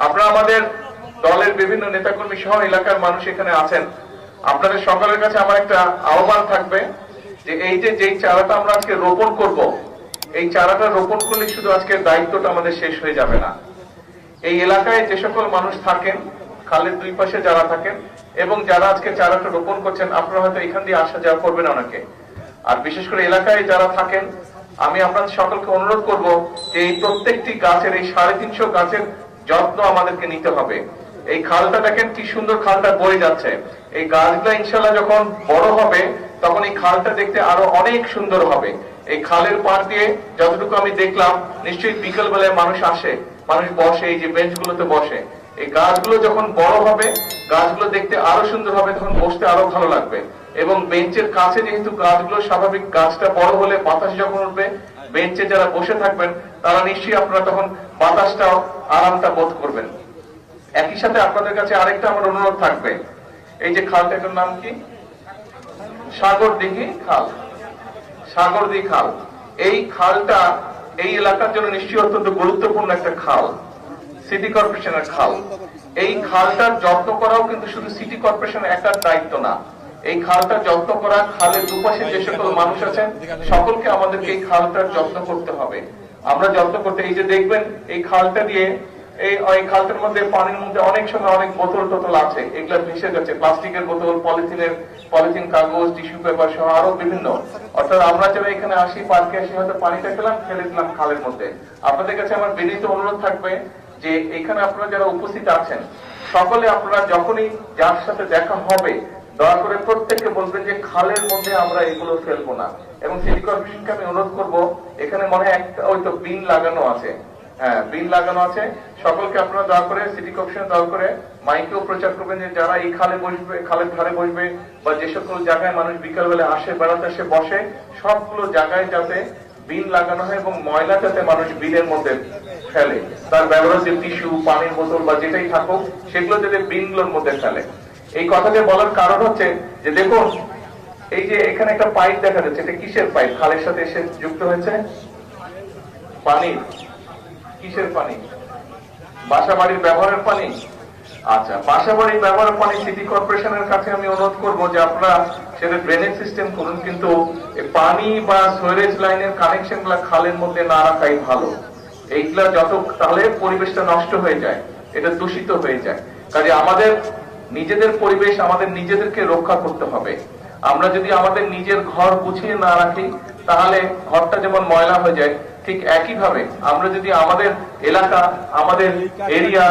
আপনারা আমাদের দলের বিভিন্ন নেতাকর্মী সহ এলাকার মানুষ এখানে আছেন। আপনাদের সকলের কাছে আমার একটা আহ্বান থাকবে যে এই যে যেই চারাটা আমরা আজকে রোপণ করব, এই চারাটা রোপণ করলে শুধু আজকের দায়িত্বটা আমাদের শেষ হয়ে যাবে না। এই এলাকায় যে সকল মানুষ থাকেন, খালের দুই পাশে যারা থাকেন এবং যারা আজকে চারাটা রোপণ করছেন, আপনারা হয়তো এখান দিয়ে আসা যাওয়া করবেন অনেকে। আর বিশেষ করে এলাকায় যারা থাকেন, আমি আপনাদের সকলকে অনুরোধ করব যে এই প্রত্যেকটি গাছের, এই 350 গাছের যত্ন আমাদেরকে নিতে হবে। এই খালটা দেখেন কি সুন্দর খালটা বয়ে যাচ্ছে। এই গাছগুলো ইনশাল্লাহ যখন বড় হবে তখন এই খালটা দেখতে আরো অনেক সুন্দর হবে। এই খালের পাড় দিয়ে যতটুকু আমি দেখলাম, নিশ্চয়ই বিকেল বেলায় মানুষ আসে, মানুষ বসে, এই যে বেঞ্চগুলোতে বসে। এই গাছগুলো যখন বড় হবে, গাছগুলো দেখতে আরো সুন্দর হবে, তখন বসতে আরো ভালো লাগবে। এবং বেঞ্চের কাছে যেহেতু গাছগুলো স্বাভাবিক, গাছটা বড় হলে বাতাস যখন উঠবে, বেঞ্চে যারা বসে থাকবেন তারা নিশ্চয়ই আপনারা তখন বাতাসটাও আরামটা বোধ করবেন। একই সাথে আপনাদের কাছে আরেকটা আমার অনুরোধ থাকবে, এই যে খালটার নাম কি, সাগরদিঘি খাল। সাগরদিঘি খাল, এই খালটা এই এলাকার জন্য নিশ্চয়ই অত্যন্ত গুরুত্বপূর্ণ একটা খাল, সিটি কর্পোরেশনের খাল। এই খালটার যত্ন করাও কিন্তু শুধু সিটি কর্পোরেশনের একার দায়িত্ব না। এই খালটার যত্ন করা, খালের দুপাশে যে সকল মানুষ আছেন সকলকে আমাদেরকে এই খালটার যত্ন করতে হবে। আমরা যত্ন করতে, এই যে দেখবেন এই খালটা দিয়ে, এই খালটার মধ্যে পানির মধ্যে অনেক সময় অনেক বোতল টোতল আছে, এগুলা ভেসে যাচ্ছে, প্লাস্টিকের বোতল, পলিথিন, কাগজ, টিস্যু পেপার সহ আরো বিভিন্ন। অর্থাৎ আমরা যারা এখানে আসি, পার্কে আসি, হয়তো পানিটা পেলাম, ফেলে দিলাম খালের মধ্যে। আপনাদের কাছে আমার বিনীত অনুরোধ থাকবে যে এখানে আপনারা যারা উপস্থিত আছেন সকলে, আপনারা যখনই যার সাথে দেখা হবে দয়া করে প্রত্যেককে বলবেন যে খালের মধ্যে আমরা এগুলো ফেলবো না। এবং সিটি কর্পোরেশনকে আমি অনুরোধ করবো, এখানে মনে হয় একটা হয়তো বিন লাগানো আছে, হ্যাঁ বিন লাগানো আছে, সকলকে আপনারা দয়া করে সিটি কর্পোরেশন দয়া করে মাইকেও প্রচার করবেন যে যারা এই খালে বসবে, খালের ধারে বসবে, বা যে সকল জায়গায় মানুষ বিকাল বেলা আসে, বেড়াতে আসে, বসে, সবগুলো জায়গায় যাতে বিন লাগানো হয় এবং ময়লা যাতে মানুষ বিনের মধ্যে ফেলে, তার ব্যবহৃত টিস্যু, পানির বোতল বা যেটাই থাকুক সেগুলো যাতে বিনগুলোর মধ্যে ফেলে। এই কথাটা বলার কারণ হচ্ছে যে দেখুন, এই যে এখানে একটা পাইপ দেখা যাচ্ছে, এটা কিসের পাইপ? খালের সাথে এসে যুক্ত হয়েছে পানি। কিসের পানি? বাসা বাড়ির ব্যবহারের পানি। আচ্ছা, বাসা বাড়ির ব্যবহারের পানি সিটি কর্পোরেশনের কাছে আমি অনুরোধ করবো যে আপনারা সেটা ড্রেনেজ সিস্টেম করুন, কিন্তু পানি বা সুয়ারেজ লাইনের কানেকশন গুলা খালের মধ্যে না রাখাই ভালো। এইগুলা যত, তাহলে পরিবেশটা নষ্ট হয়ে যায়, এটা দূষিত হয়ে যায়। কাজে আমাদের নিজেদের পরিবেশ, আমাদের নিজেদেরকে রক্ষা করতে হবে। আমরা যদি আমাদের নিজের ঘর গুছিয়ে না রাখি তাহলে ঘরটা যেমন ময়লা হয়ে যায়, ঠিক একইভাবে আমরা যদি আমাদের এলাকা, আমাদের এরিয়া